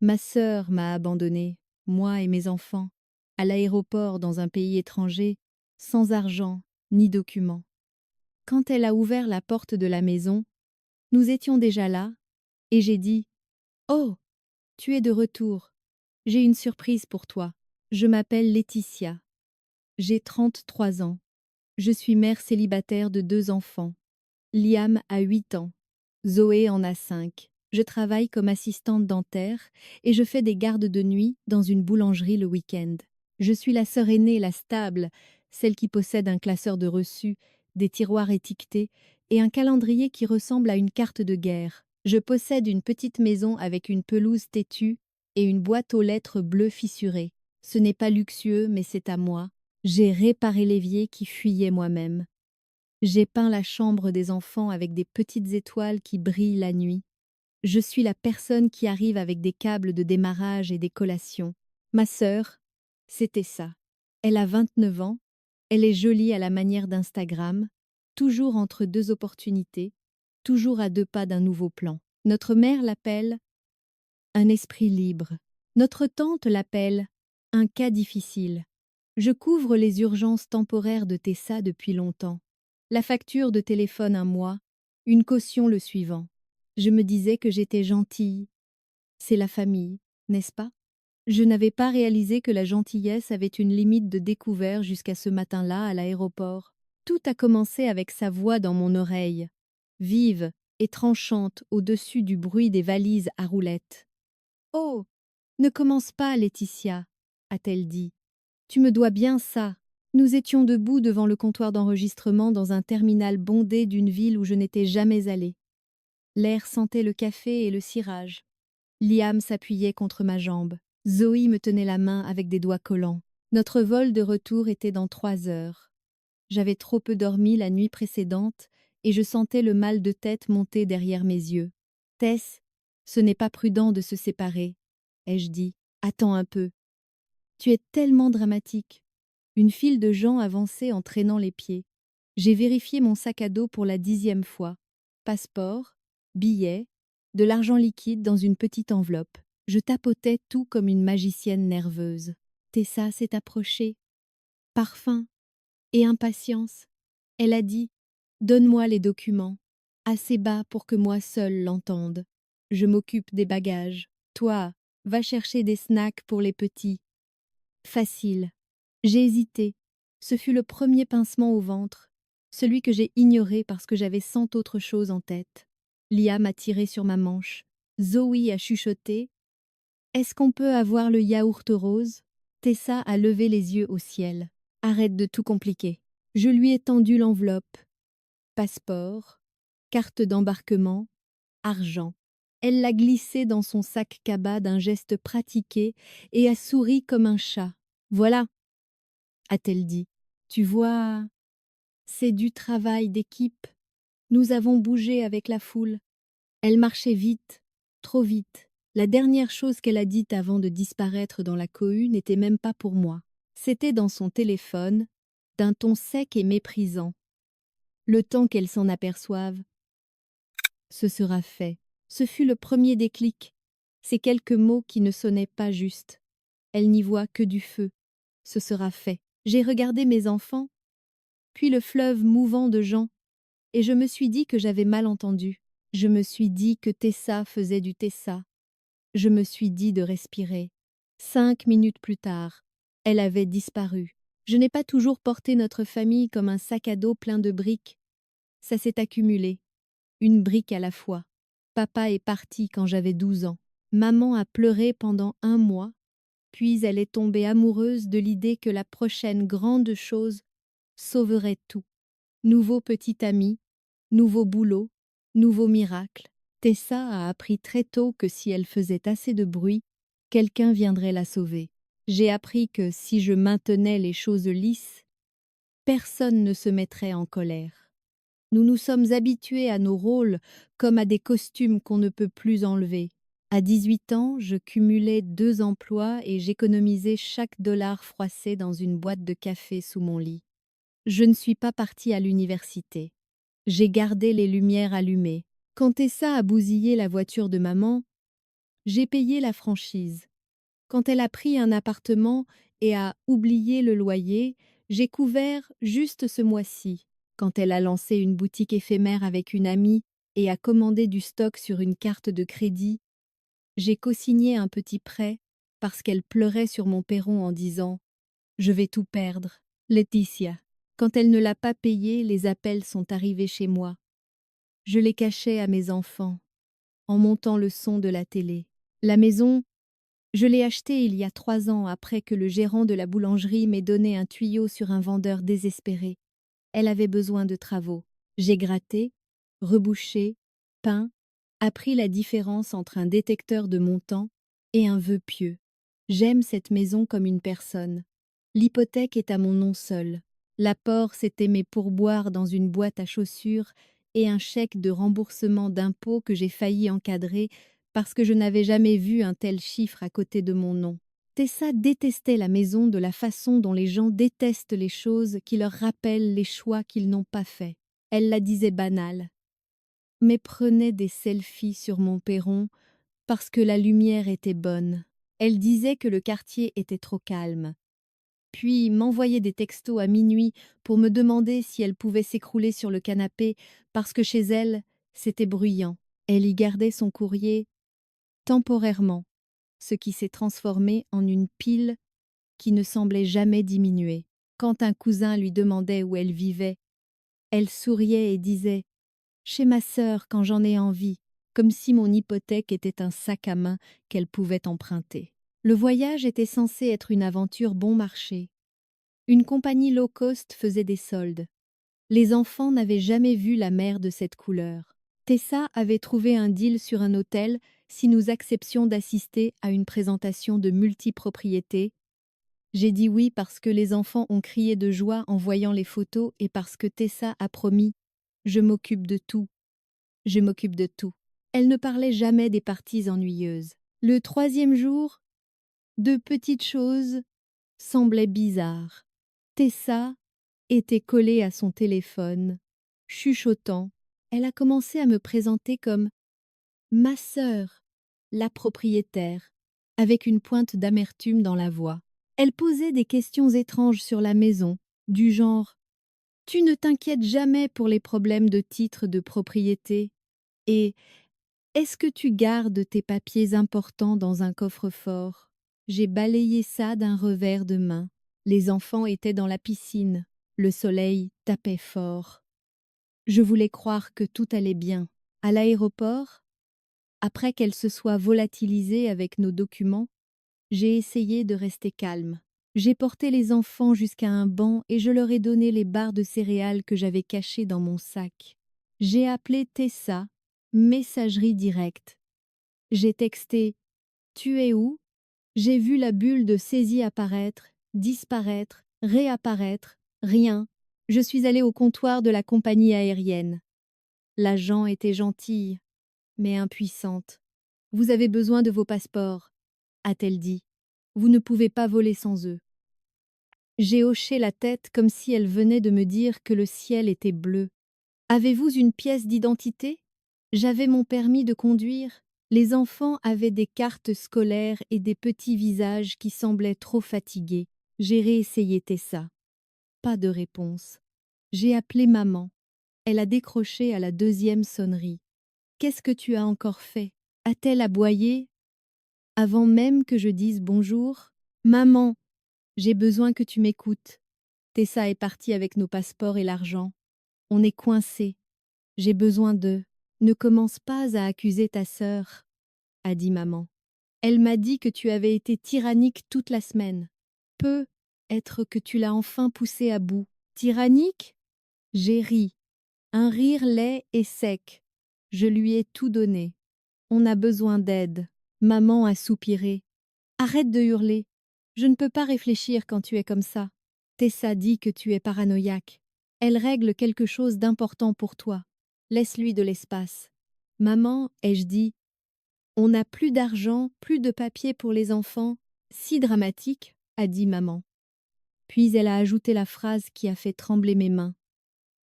Ma sœur m'a abandonnée, moi et mes enfants, à l'aéroport dans un pays étranger, sans argent ni documents. Quand elle a ouvert la porte de la maison, nous étions déjà là, et j'ai dit: Oh, tu es de retour. J'ai une surprise pour toi. Je m'appelle Laetitia. J'ai 33 ans. Je suis mère célibataire de 2 enfants. Liam a 8 ans. Zoé en a 5. Je travaille comme assistante dentaire et je fais des gardes de nuit dans une boulangerie le week-end. Je suis la sœur aînée, la stable, celle qui possède un classeur de reçus, des tiroirs étiquetés et un calendrier qui ressemble à une carte de guerre. Je possède une petite maison avec une pelouse têtue et une boîte aux lettres bleues fissurée. Ce n'est pas luxueux, mais c'est à moi. J'ai réparé l'évier qui fuyait moi-même. J'ai peint la chambre des enfants avec des petites étoiles qui brillent la nuit. Je suis la personne qui arrive avec des câbles de démarrage et des collations. Ma sœur, c'était ça. Elle a 29 ans, elle est jolie à la manière d'Instagram, toujours entre deux opportunités, toujours à 2 pas d'un nouveau plan. Notre mère l'appelle un esprit libre. Notre tante l'appelle un cas difficile. Je couvre les urgences temporaires de Tessa depuis longtemps. La facture de téléphone un mois, une caution le suivant. Je me disais que j'étais gentille. C'est la famille, n'est-ce pas? Je n'avais pas réalisé que la gentillesse avait une limite de découvert jusqu'à ce matin-là à l'aéroport. Tout a commencé avec sa voix dans mon oreille, vive et tranchante au-dessus du bruit des valises à roulettes. Oh, ne commence pas, Laetitia, a-t-elle dit. Tu me dois bien ça. Nous étions debout devant le comptoir d'enregistrement dans un terminal bondé d'une ville où je n'étais jamais allée. L'air sentait le café et le cirage. Liam s'appuyait contre ma jambe. Zoé me tenait la main avec des doigts collants. Notre vol de retour était dans 3 heures. J'avais trop peu dormi la nuit précédente et je sentais le mal de tête monter derrière mes yeux. Tess, ce n'est pas prudent de se séparer, ai-je dit. Attends un peu. Tu es tellement dramatique. Une file de gens avançait en traînant les pieds. J'ai vérifié mon sac à dos pour la 10e fois. Passeport, billets, de l'argent liquide dans une petite enveloppe. Je tapotais tout comme une magicienne nerveuse. Tessa s'est approchée. Parfum et impatience. Elle a dit: Donne-moi les documents. Assez bas pour que moi seule l'entende. Je m'occupe des bagages. Toi, va chercher des snacks pour les petits. Facile. J'ai hésité. Ce fut le premier pincement au ventre, celui que j'ai ignoré parce que j'avais 100 autres choses en tête. Liam a tiré sur ma manche. Zoé a chuchoté: Est-ce qu'on peut avoir le yaourt rose? Tessa a levé les yeux au ciel. Arrête de tout compliquer. Je lui ai tendu l'enveloppe. Passeport, carte d'embarquement, argent. Elle l'a glissé dans son sac cabas d'un geste pratiqué et a souri comme un chat. Voilà, a-t-elle dit. Tu vois, c'est du travail d'équipe. Nous avons bougé avec la foule. Elle marchait vite, trop vite. La dernière chose qu'elle a dite avant de disparaître dans la cohue n'était même pas pour moi. C'était dans son téléphone, d'un ton sec et méprisant. Le temps qu'elle s'en aperçoive, ce sera fait. Ce fut le premier déclic. Ces quelques mots qui ne sonnaient pas juste. Elle n'y voit que du feu. Ce sera fait. J'ai regardé mes enfants, puis le fleuve mouvant de gens, et je me suis dit que j'avais mal entendu. Je me suis dit que Tessa faisait du Tessa. Je me suis dit de respirer. 5 minutes plus tard, elle avait disparu. Je n'ai pas toujours porté notre famille comme un sac à dos plein de briques. Ça s'est accumulé, une brique à la fois. Papa est parti quand j'avais 12 ans. Maman a pleuré pendant 1 mois, puis elle est tombée amoureuse de l'idée que la prochaine grande chose sauverait tout. Nouveau petit ami, nouveau boulot, nouveau miracle. Tessa a appris très tôt que si elle faisait assez de bruit, quelqu'un viendrait la sauver. J'ai appris que si je maintenais les choses lisses, personne ne se mettrait en colère. Nous nous sommes habitués à nos rôles comme à des costumes qu'on ne peut plus enlever. À 18 ans, je cumulais 2 emplois et j'économisais chaque dollar froissé dans une boîte de café sous mon lit. Je ne suis pas partie à l'université. J'ai gardé les lumières allumées. Quand Tessa a bousillé la voiture de maman, J'ai payé la franchise. Quand elle a pris un appartement et a oublié le loyer, j'ai couvert juste ce mois-ci. Quand elle a lancé une boutique éphémère avec une amie et a commandé du stock sur une carte de crédit, j'ai cosigné un petit prêt parce qu'elle pleurait sur mon perron en disant « Je vais tout perdre ». Laetitia. Quand elle ne l'a pas payé, les appels sont arrivés chez moi. Je les cachais à mes enfants, en montant le son de la télé. La maison, je l'ai achetée il y a 3 ans après que le gérant de la boulangerie m'ait donné un tuyau sur un vendeur désespéré. Elle avait besoin de travaux. J'ai gratté, rebouché, peint, appris la différence entre un détecteur de montant et un vœu pieux. J'aime cette maison comme une personne. L'hypothèque est à mon nom seul. L'apport, c'était mes pourboires dans une boîte à chaussures et un chèque de remboursement d'impôts que j'ai failli encadrer parce que je n'avais jamais vu un tel chiffre à côté de mon nom. Tessa détestait la maison de la façon dont les gens détestent les choses qui leur rappellent les choix qu'ils n'ont pas faits. Elle la disait banale, mais prenait des selfies sur mon perron parce que la lumière était bonne. Elle disait que le quartier était trop calme, puis m'envoyait des textos à minuit pour me demander si elle pouvait s'écrouler sur le canapé parce que chez elle, c'était bruyant. Elle y gardait son courrier temporairement, ce qui s'est transformé en une pile qui ne semblait jamais diminuer. Quand un cousin lui demandait où elle vivait, elle souriait et disait « Chez ma sœur quand j'en ai envie », comme si mon hypothèque était un sac à main qu'elle pouvait emprunter. Le voyage était censé être une aventure bon marché. Une compagnie low cost faisait des soldes. Les enfants n'avaient jamais vu la mer de cette couleur. Tessa avait trouvé un deal sur un hôtel si nous acceptions d'assister à une présentation de multipropriété. J'ai dit oui parce que les enfants ont crié de joie en voyant les photos et parce que Tessa a promis « Je m'occupe de tout. Je m'occupe de tout ». Elle ne parlait jamais des parties ennuyeuses. Le 3e jour, de petites choses semblaient bizarres. Tessa était collée à son téléphone, chuchotant. Elle a commencé à me présenter comme « ma sœur, la propriétaire », avec une pointe d'amertume dans la voix. Elle posait des questions étranges sur la maison, du genre « Tu ne t'inquiètes jamais pour les problèmes de titre de propriété » et « Est-ce que tu gardes tes papiers importants dans un coffre-fort ?» J'ai balayé ça d'un revers de main. Les enfants étaient dans la piscine. Le soleil tapait fort. Je voulais croire que tout allait bien. À l'aéroport, après qu'elle se soit volatilisée avec nos documents, j'ai essayé de rester calme. J'ai porté les enfants jusqu'à un banc et je leur ai donné les barres de céréales que j'avais cachées dans mon sac. J'ai appelé Tessa, messagerie directe. J'ai texté « Tu es où ?» J'ai vu la bulle de saisie apparaître, disparaître, réapparaître, rien. Je suis allée au comptoir de la compagnie aérienne. L'agent était gentille, mais impuissante. « Vous avez besoin de vos passeports », a-t-elle dit. « Vous ne pouvez pas voler sans eux. » J'ai hoché la tête comme si elle venait de me dire que le ciel était bleu. « Avez-vous une pièce d'identité ?» J'avais mon permis de conduire. Les enfants avaient des cartes scolaires et des petits visages qui semblaient trop fatigués. J'ai réessayé Tessa. Pas de réponse. J'ai appelé maman. Elle a décroché à la 2e sonnerie. « Qu'est-ce que tu as encore fait ?» a-t-elle aboyé avant même que je dise bonjour. « Maman, j'ai besoin que tu m'écoutes. Tessa est partie avec nos passeports et l'argent. On est coincés. J'ai besoin d'eux. Ne commence pas à accuser ta sœur, » a dit maman. Elle m'a dit que tu avais été tyrannique toute la semaine. Peut être que tu l'as enfin poussée à bout. Tyrannique ? J'ai ri. Un rire laid et sec. Je lui ai tout donné. On a besoin d'aide. Maman a soupiré. Arrête de hurler. Je ne peux pas réfléchir quand tu es comme ça. Tessa dit que tu es paranoïaque. Elle règle quelque chose d'important pour toi. Laisse-lui de l'espace. Maman, ai-je dit, on n'a plus d'argent, plus de papier pour les enfants. Si dramatique, a dit maman. Puis elle a ajouté la phrase qui a fait trembler mes mains.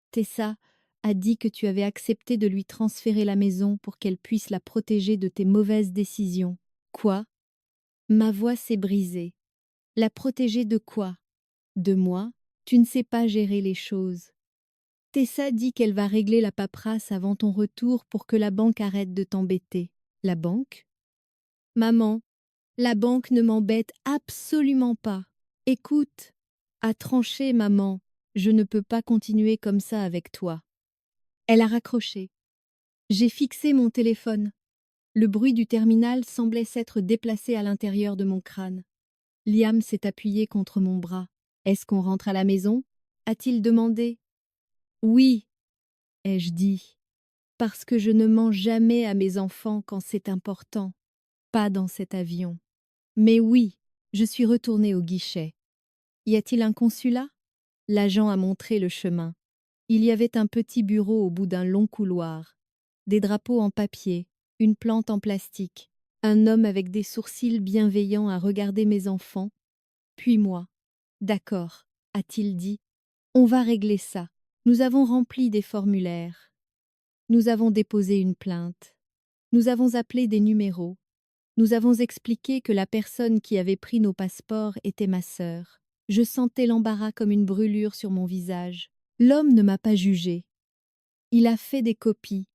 Tessa a dit que tu avais accepté de lui transférer la maison pour qu'elle puisse la protéger de tes mauvaises décisions. Quoi? Ma voix s'est brisée. La protéger de quoi? De moi? Tu ne sais pas gérer les choses. Tessa dit qu'elle va régler la paperasse avant ton retour pour que la banque arrête de t'embêter. La banque? Maman, la banque ne m'embête absolument pas. Écoute, à trancher, maman, je ne peux pas continuer comme ça avec toi. Elle a raccroché. J'ai fixé mon téléphone. Le bruit du terminal semblait s'être déplacé à l'intérieur de mon crâne. Liam s'est appuyé contre mon bras. Est-ce qu'on rentre à la maison? A-t-il demandé. Oui, ai-je dit, parce que je ne mens jamais à mes enfants quand c'est important, pas dans cet avion. Mais oui, je suis retournée au guichet. Y a-t-il un consulat? L'agent a montré le chemin. Il y avait un petit bureau au bout d'un long couloir, des drapeaux en papier, une plante en plastique, un homme avec des sourcils bienveillants à regarder mes enfants, puis moi. D'accord, a-t-il dit. On va régler ça. Nous avons rempli des formulaires. Nous avons déposé une plainte. Nous avons appelé des numéros. Nous avons expliqué que la personne qui avait pris nos passeports était ma sœur. Je sentais l'embarras comme une brûlure sur mon visage. L'homme ne m'a pas jugé. Il a fait des copies.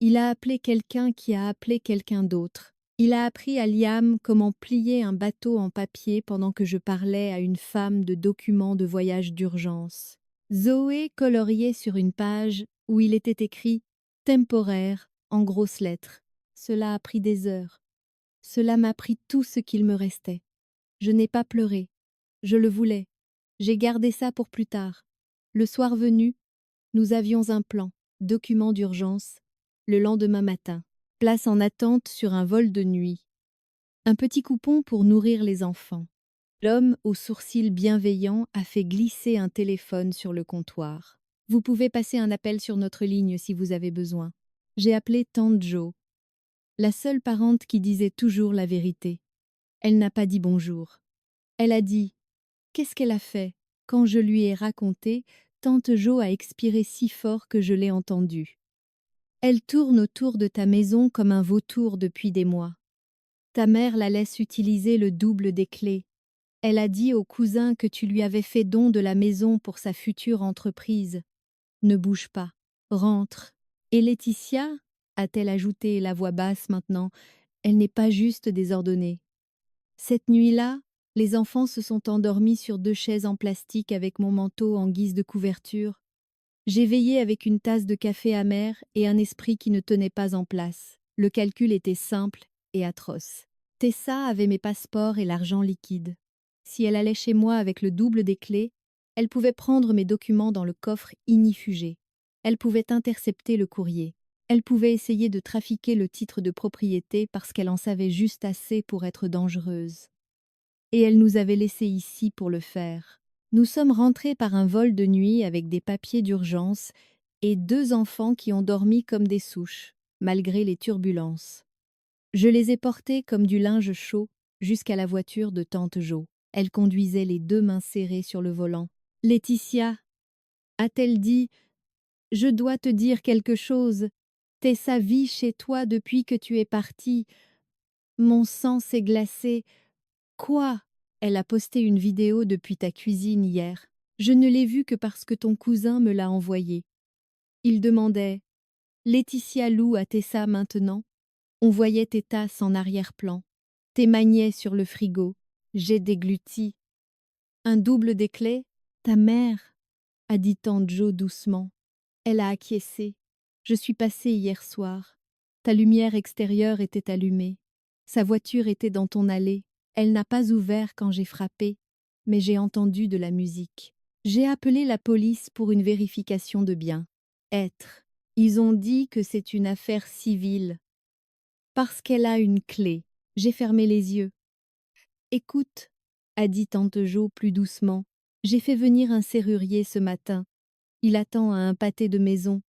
Il a appelé quelqu'un qui a appelé quelqu'un d'autre. Il a appris à Liam comment plier un bateau en papier pendant que je parlais à une femme de documents de voyage d'urgence. Zoé coloriait sur une page où il était écrit « temporaire » en grosses lettres. Cela a pris des heures. Cela m'a pris tout ce qu'il me restait. Je n'ai pas pleuré. Je le voulais. J'ai gardé ça pour plus tard. Le soir venu, nous avions un plan, document d'urgence, le lendemain matin. Place en attente sur un vol de nuit. Un petit coupon pour nourrir les enfants. L'homme aux sourcils bienveillants a fait glisser un téléphone sur le comptoir. Vous pouvez passer un appel sur notre ligne si vous avez besoin. J'ai appelé tante Jo, la seule parente qui disait toujours la vérité. Elle n'a pas dit bonjour. Elle a dit « Qu'est-ce qu'elle a fait ?» Quand je lui ai raconté, tante Jo a expiré si fort que je l'ai entendue. Elle tourne autour de ta maison comme un vautour depuis des mois. Ta mère la laisse utiliser le double des clés. Elle a dit au cousin que tu lui avais fait don de la maison pour sa future entreprise. Ne bouge pas, rentre. Et Laetitia, a-t-elle ajouté la voix basse maintenant, elle n'est pas juste désordonnée. Cette nuit-là, les enfants se sont endormis sur 2 chaises en plastique avec mon manteau en guise de couverture. J'ai veillé avec une tasse de café amer et un esprit qui ne tenait pas en place. Le calcul était simple et atroce. Tessa avait mes passeports et l'argent liquide. Si elle allait chez moi avec le double des clés, elle pouvait prendre mes documents dans le coffre ignifugé. Elle pouvait intercepter le courrier. Elle pouvait essayer de trafiquer le titre de propriété parce qu'elle en savait juste assez pour être dangereuse. Et elle nous avait laissés ici pour le faire. Nous sommes rentrés par un vol de nuit avec des papiers d'urgence et 2 enfants qui ont dormi comme des souches, malgré les turbulences. Je les ai portés comme du linge chaud jusqu'à la voiture de tante Jo. Elle conduisait les 2 mains serrées sur le volant. « Laetitia, a-t-elle dit, je dois te dire quelque chose. Tessa vit chez toi depuis que tu es partie. Mon sang s'est glacé. Quoi? Elle a posté une vidéo depuis ta cuisine hier. Je ne l'ai vue que parce que ton cousin me l'a envoyée. Il demandait « Laetitia loue à Tessa maintenant ?» On voyait tes tasses en arrière-plan, tes magnets sur le frigo. J'ai dégluti. Un double des clés? Ta mère, a dit tante Jo doucement. Elle a acquiescé. Je suis passée hier soir. Ta lumière extérieure était allumée. Sa voiture était dans ton allée. Elle n'a pas ouvert quand j'ai frappé, mais j'ai entendu de la musique. J'ai appelé la police pour une vérification de biens. Être. Ils ont dit que c'est une affaire civile. Parce qu'elle a une clé. J'ai fermé les yeux. Écoute, a dit tante Jo plus doucement. J'ai fait venir un serrurier ce matin. Il attend à un pâté de maison.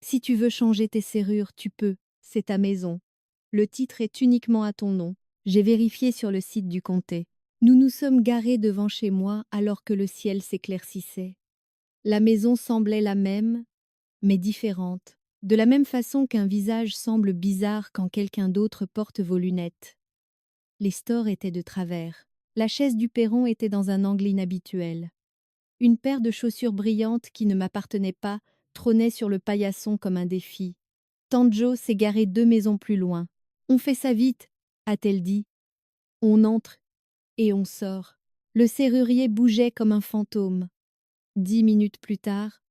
Si tu veux changer tes serrures, tu peux. C'est ta maison. Le titre est uniquement à ton nom. J'ai vérifié sur le site du comté. Nous nous sommes garés devant chez moi alors que le ciel s'éclaircissait. La maison semblait la même, mais différente. De la même façon qu'un visage semble bizarre quand quelqu'un d'autre porte vos lunettes. Les stores étaient de travers. La chaise du perron était dans un angle inhabituel. Une paire de chaussures brillantes qui ne m'appartenaient pas trônait sur le paillasson comme un défi. Tante Jo s'est garée 2 maisons plus loin. On fait ça vite, a-t-elle dit. On entre et on sort. Le serrurier bougeait comme un fantôme. 10 minutes plus tard,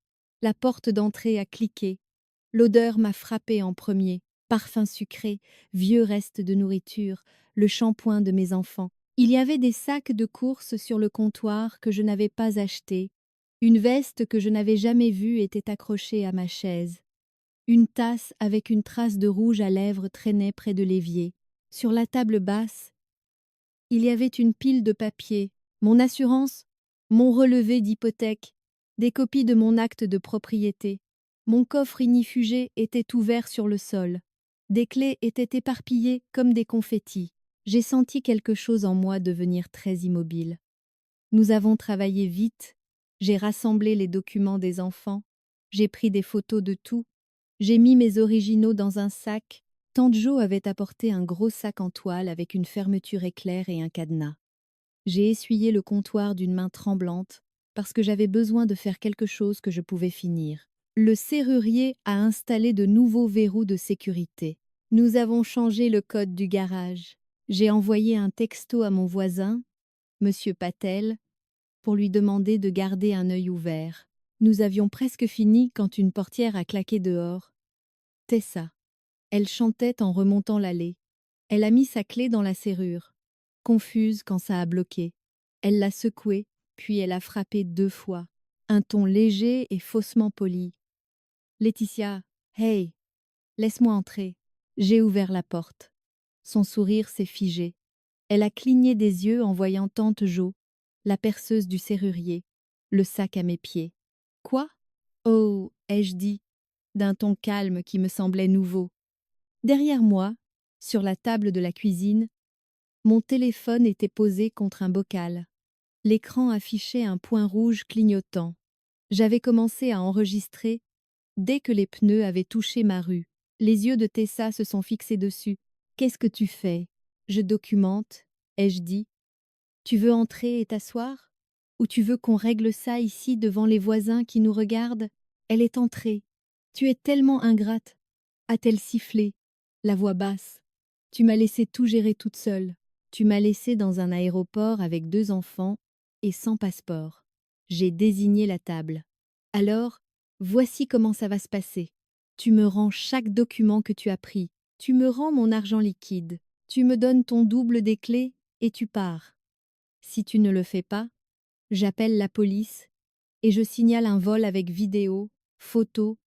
la porte d'entrée a cliqué. L'odeur m'a frappée en premier. Parfum sucré, vieux restes de nourriture, le shampoing de mes enfants. Il y avait des sacs de courses sur le comptoir que je n'avais pas achetés. Une veste que je n'avais jamais vue était accrochée à ma chaise. Une tasse avec une trace de rouge à lèvres traînait près de l'évier. Sur la table basse, il y avait une pile de papiers, mon assurance, mon relevé d'hypothèque, des copies de mon acte de propriété. Mon coffre ignifugé était ouvert sur le sol. Des clés étaient éparpillées comme des confettis. J'ai senti quelque chose en moi devenir très immobile. Nous avons travaillé vite. J'ai rassemblé les documents des enfants. J'ai pris des photos de tout. J'ai mis mes originaux dans un sac. Tante Jo avait apporté un gros sac en toile avec une fermeture éclair et un cadenas. J'ai essuyé le comptoir d'une main tremblante parce que j'avais besoin de faire quelque chose que je pouvais finir. Le serrurier a installé de nouveaux verrous de sécurité. Nous avons changé le code du garage. J'ai envoyé un texto à mon voisin, Monsieur Patel, pour lui demander de garder un œil ouvert. Nous avions presque fini quand une portière a claqué dehors. Tessa. Elle chantait en remontant l'allée. Elle a mis sa clé dans la serrure, confuse quand ça a bloqué. Elle l'a secouée, puis elle a frappé 2 fois. Un ton léger et faussement poli. Laetitia, hey, laisse-moi entrer. J'ai ouvert la porte. Son sourire s'est figé. Elle a cligné des yeux en voyant tante Jo, la perceuse du serrurier, le sac à mes pieds. Quoi? Oh, ai-je dit, d'un ton calme qui me semblait nouveau. Derrière moi, sur la table de la cuisine, mon téléphone était posé contre un bocal. L'écran affichait un point rouge clignotant. J'avais commencé à enregistrer dès que les pneus avaient touché ma rue. Les yeux de Tessa se sont fixés dessus. « Qu'est-ce que tu fais ?» Je documente, ai-je dit. « Tu veux entrer et t'asseoir? Ou tu veux qu'on règle ça ici devant les voisins qui nous regardent ?» Elle est entrée. « Tu es tellement ingrate !» a-t-elle sifflé, la voix basse. « Tu m'as laissé tout gérer toute seule. Tu m'as laissé dans un aéroport avec 2 enfants et sans passeport. J'ai désigné la table. Alors, voici comment ça va se passer. Tu me rends chaque document que tu as pris. Tu me rends mon argent liquide. Tu me donnes ton double des clés et tu pars. Si tu ne le fais pas, j'appelle la police et je signale un vol avec vidéo, photo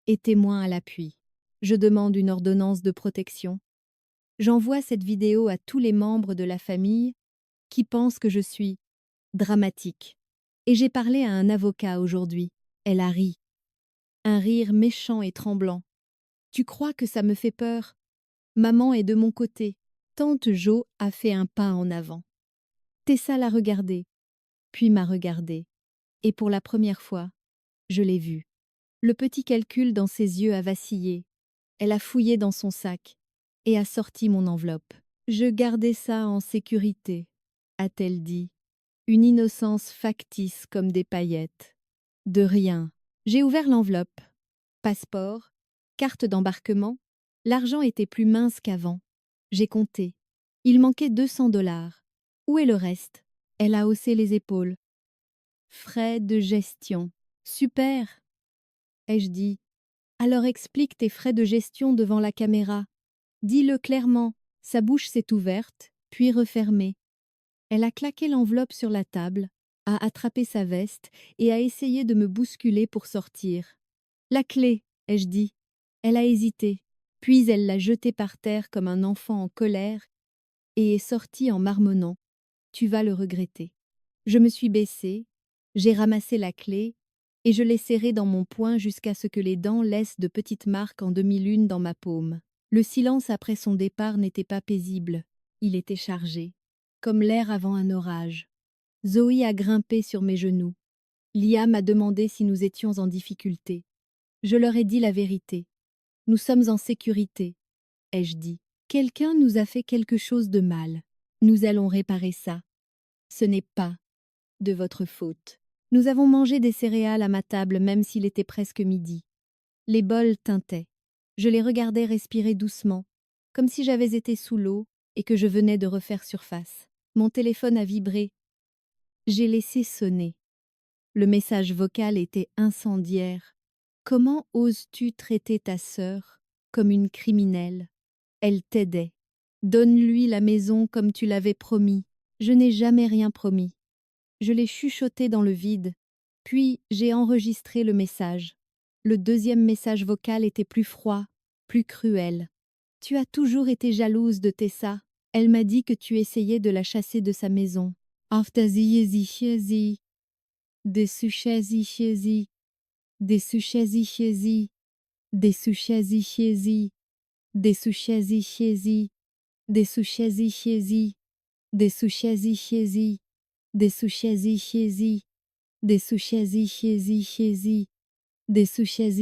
et témoin à l'appui. Je demande une ordonnance de protection. J'envoie cette vidéo à tous les membres de la famille qui pensent que je suis dramatique. Et j'ai parlé à un avocat aujourd'hui. Elle a ri. Un rire méchant et tremblant. Tu crois que ça me fait peur? Maman est de mon côté. Tante Jo a fait un pas en avant. Tessa l'a regardé, puis m'a regardé. Et pour la première fois, je l'ai vue. Le petit calcul dans ses yeux a vacillé. Elle a fouillé dans son sac et a sorti mon enveloppe. Je gardais ça en sécurité, a-t-elle dit. Une innocence factice comme des paillettes. De rien. J'ai ouvert l'enveloppe. Passeport, carte d'embarquement. L'argent était plus mince qu'avant. J'ai compté. Il manquait 200 $. Où est le reste? Elle a haussé les épaules. Frais de gestion. Super, ai-je dit. Alors explique tes frais de gestion devant la caméra. Dis-le clairement. Sa bouche s'est ouverte, puis refermée. Elle a claqué l'enveloppe sur la table, a attrapé sa veste et a essayé de me bousculer pour sortir. La clé, ai-je dit. Elle a hésité, puis elle l'a jetée par terre comme un enfant en colère et est sortie en marmonnant. Tu vas le regretter. Je me suis baissée, j'ai ramassé la clé et je l'ai serrée dans mon poing jusqu'à ce que les dents laissent de petites marques en demi-lune dans ma paume. Le silence après son départ n'était pas paisible, il était chargé, comme l'air avant un orage. Zoé a grimpé sur mes genoux. Lia m'a demandé si nous étions en difficulté. Je leur ai dit la vérité. Nous sommes en sécurité, ai-je dit. Quelqu'un nous a fait quelque chose de mal. Nous allons réparer ça. Ce n'est pas de votre faute. Nous avons mangé des céréales à ma table même s'il était presque midi. Les bols tintaient. Je les regardais respirer doucement, comme si j'avais été sous l'eau et que je venais de refaire surface. Mon téléphone a vibré. J'ai laissé sonner. Le message vocal était incendiaire. Comment oses-tu traiter ta sœur comme une criminelle? Elle t'aidait. Donne-lui la maison comme tu l'avais promis. Je n'ai jamais rien promis. Je l'ai chuchoté dans le vide, puis j'ai enregistré le message. Le deuxième message vocal était plus froid, plus cruel. Tu as toujours été jalouse de Tessa. Elle m'a dit que tu essayais de la chasser de sa maison. Aftaziezi, Desuchazi, Desuchazi, Desuchazi, Desuchazi, Desuchazi, Desuchazi, Desuchazi, Desuchazi, Desuchazi.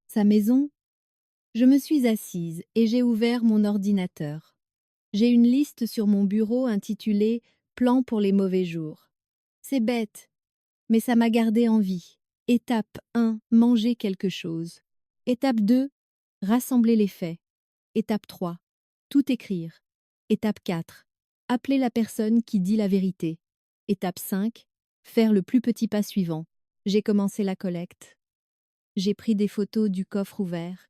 Sa maison? Je me suis assise et j'ai ouvert mon ordinateur. J'ai une liste sur mon bureau intitulée Plan pour les mauvais jours. C'est bête, mais ça m'a gardé en vie. Étape 1, manger quelque chose. Étape 2, rassembler les faits. Étape 3, tout écrire. Étape 4, appeler la personne qui dit la vérité. Étape 5, faire le plus petit pas suivant. J'ai commencé la collecte. J'ai pris des photos du coffre ouvert,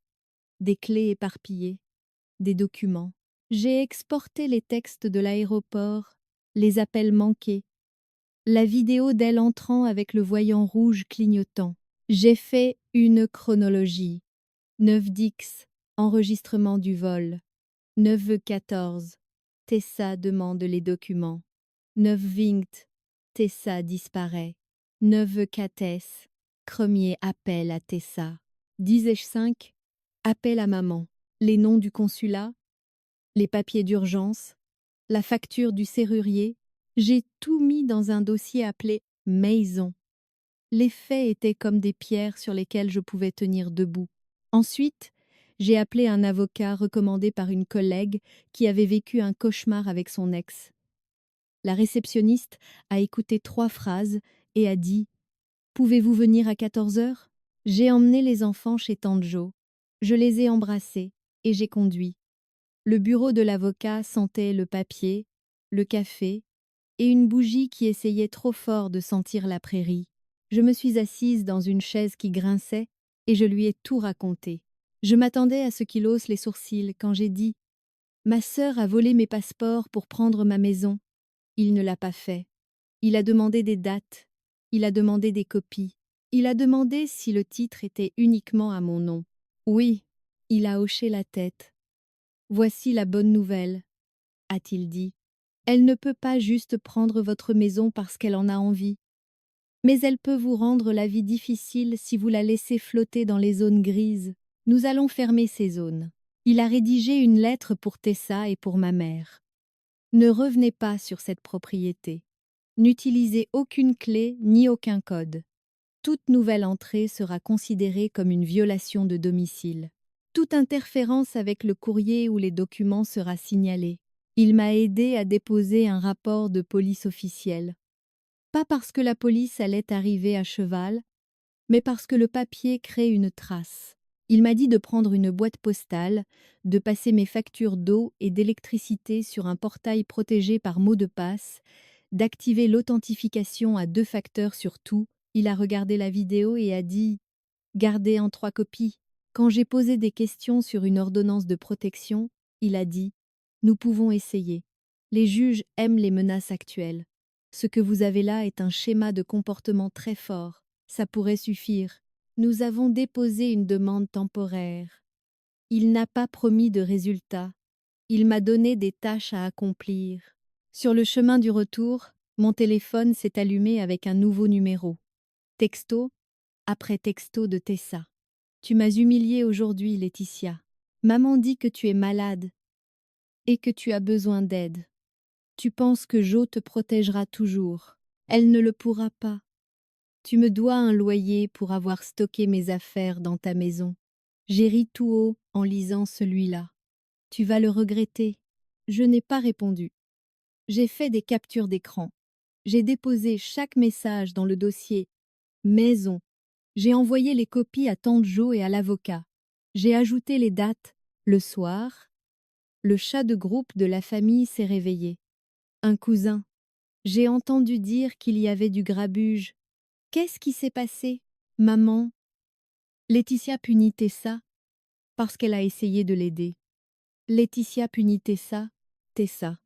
des clés éparpillées, des documents. J'ai exporté les textes de l'aéroport, les appels manqués, la vidéo d'elle entrant avec le voyant rouge clignotant. J'ai fait une chronologie. 9x, enregistrement du vol. 914, Tessa demande les documents. 920, Tessa disparaît. 914, premier appel à Tessa. 10h05, appel à maman. Les noms du consulat, les papiers d'urgence, la facture du serrurier. J'ai tout mis dans un dossier appelé Maison. Les faits étaient comme des pierres sur lesquelles je pouvais tenir debout. Ensuite, j'ai appelé un avocat recommandé par une collègue qui avait vécu un cauchemar avec son ex. La réceptionniste a écouté 3 phrases et a dit « Pouvez-vous venir à 14h ?» J'ai emmené les enfants chez Tante Jo. Je les ai embrassés et j'ai conduit. Le bureau de l'avocat sentait le papier, le café et une bougie qui essayait trop fort de sentir la prairie. Je me suis assise dans une chaise qui grinçait et je lui ai tout raconté. Je m'attendais à ce qu'il hausse les sourcils quand j'ai dit « Ma sœur a volé mes passeports pour prendre ma maison. » Il ne l'a pas fait. Il a demandé des dates. Il a demandé des copies. Il a demandé si le titre était uniquement à mon nom. Oui, il a hoché la tête. Voici la bonne nouvelle, a-t-il dit. Elle ne peut pas juste prendre votre maison parce qu'elle en a envie. Mais elle peut vous rendre la vie difficile si vous la laissez flotter dans les zones grises. Nous allons fermer ces zones. Il a rédigé une lettre pour Tessa et pour ma mère. Ne revenez pas sur cette propriété. N'utilisez aucune clé ni aucun code. Toute nouvelle entrée sera considérée comme une violation de domicile. Toute interférence avec le courrier ou les documents sera signalée. Il m'a aidé à déposer un rapport de police officiel. Pas parce que la police allait arriver à cheval, mais parce que le papier crée une trace. Il m'a dit de prendre une boîte postale, de passer mes factures d'eau et d'électricité sur un portail protégé par mot de passe, d'activer l'authentification à 2 facteurs sur tout. Il a regardé la vidéo et a dit « Gardez en 3 copies ». Quand j'ai posé des questions sur une ordonnance de protection, il a dit « Nous pouvons essayer. Les juges aiment les menaces actuelles. Ce que vous avez là est un schéma de comportement très fort. Ça pourrait suffire. Nous avons déposé une demande temporaire. Il n'a pas promis de résultat. Il m'a donné des tâches à accomplir. » Sur le chemin du retour, mon téléphone s'est allumé avec un nouveau numéro. Texto, après texto de Tessa. Tu m'as humiliée aujourd'hui, Laetitia. Maman dit que tu es malade et que tu as besoin d'aide. Tu penses que Jo te protégera toujours. Elle ne le pourra pas. Tu me dois un loyer pour avoir stocké mes affaires dans ta maison. J'ai ri tout haut en lisant celui-là. Tu vas le regretter. Je n'ai pas répondu. J'ai fait des captures d'écran. J'ai déposé chaque message dans le dossier maison. J'ai envoyé les copies à tante Jo et à l'avocat. J'ai ajouté les dates. Le soir, le chat de groupe de la famille s'est réveillé. Un cousin. J'ai entendu dire qu'il y avait du grabuge. Qu'est-ce qui s'est passé, maman? Laetitia punit Tessa parce qu'elle a essayé de l'aider. Laetitia punit Tessa, Tessa.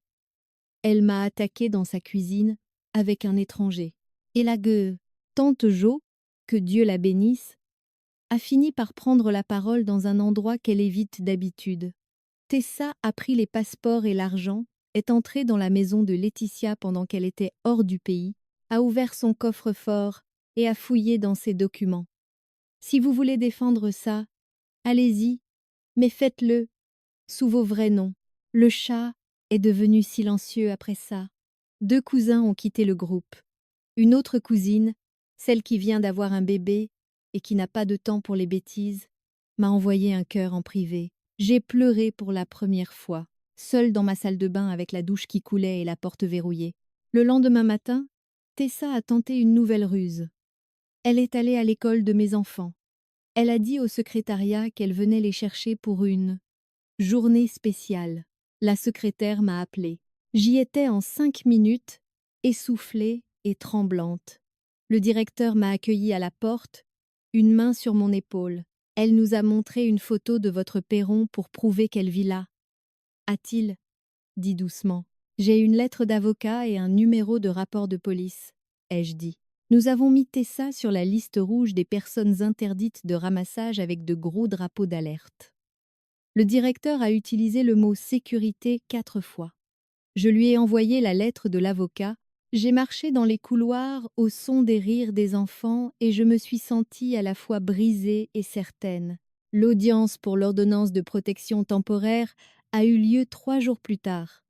Elle m'a attaqué dans sa cuisine avec un étranger. Et la gueule, tante Jo, que Dieu la bénisse, a fini par prendre la parole dans un endroit qu'elle évite d'habitude. Tessa a pris les passeports et l'argent, est entrée dans la maison de Laetitia pendant qu'elle était hors du pays, a ouvert son coffre-fort et a fouillé dans ses documents. Si vous voulez défendre ça, allez-y, mais faites-le sous vos vrais noms. Le chat est devenu silencieux après ça. 2 cousins ont quitté le groupe. Une autre cousine, celle qui vient d'avoir un bébé et qui n'a pas de temps pour les bêtises, m'a envoyé un cœur en privé. J'ai pleuré pour la première fois, seule dans ma salle de bain avec la douche qui coulait et la porte verrouillée. Le lendemain matin, Tessa a tenté une nouvelle ruse. Elle est allée à l'école de mes enfants. Elle a dit au secrétariat qu'elle venait les chercher pour une journée spéciale. La secrétaire m'a appelée. J'y étais en 5 minutes, essoufflée et tremblante. Le directeur m'a accueillie à la porte, une main sur mon épaule. Elle nous a montré une photo de votre perron pour prouver qu'elle vit là. A-t-il dit doucement. J'ai une lettre d'avocat et un numéro de rapport de police, ai-je dit. Nous avons mis Tessa sur la liste rouge des personnes interdites de ramassage avec de gros drapeaux d'alerte. Le directeur a utilisé le mot sécurité 4 fois. Je lui ai envoyé la lettre de l'avocat. J'ai marché dans les couloirs au son des rires des enfants et je me suis sentie à la fois brisée et certaine. L'audience pour l'ordonnance de protection temporaire a eu lieu 3 jours plus tard.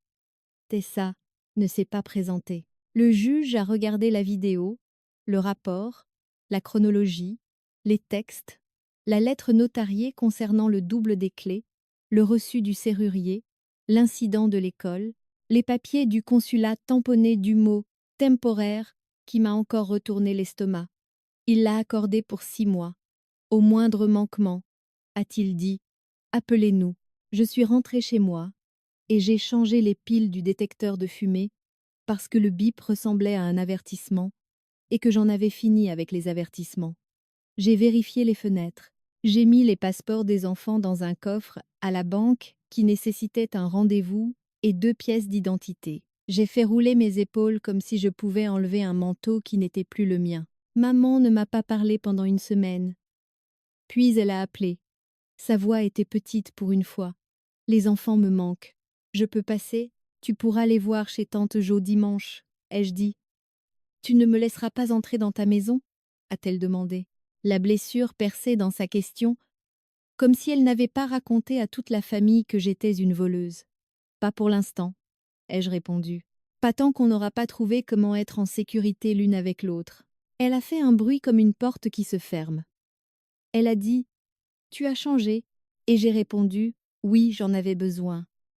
Tessa ne s'est pas présentée. Le juge a regardé la vidéo, le rapport, la chronologie, les textes, la lettre notariée concernant le double des clés, le reçu du serrurier, l'incident de l'école, les papiers du consulat tamponnés du mot « temporaire » qui m'a encore retourné l'estomac. Il l'a accordé pour 6 mois. Au moindre manquement, a-t-il dit, appelez-nous. Je suis rentrée chez moi et j'ai changé les piles du détecteur de fumée parce que le bip ressemblait à un avertissement et que j'en avais fini avec les avertissements. J'ai vérifié les fenêtres. J'ai mis les passeports des enfants dans un coffre à la banque qui nécessitait un rendez-vous et 2 pièces d'identité. J'ai fait rouler mes épaules comme si je pouvais enlever un manteau qui n'était plus le mien. Maman ne m'a pas parlé pendant 1 semaine. Puis elle a appelé. Sa voix était petite pour une fois. Les enfants me manquent. Je peux passer? Tu pourras les voir chez tante Jo dimanche, ai-je dit. Tu ne me laisseras pas entrer dans ta maison? A-t-elle demandé. La blessure perçait dans sa question, comme si elle n'avait pas raconté à toute la famille que j'étais une voleuse. Pas pour l'instant, ai-je répondu. Pas tant qu'on n'aura pas trouvé comment être en sécurité l'une avec l'autre. Elle a fait un bruit comme une porte qui se ferme. Elle a dit « Tu as changé » et j'ai répondu « Oui, j'en avais besoin ».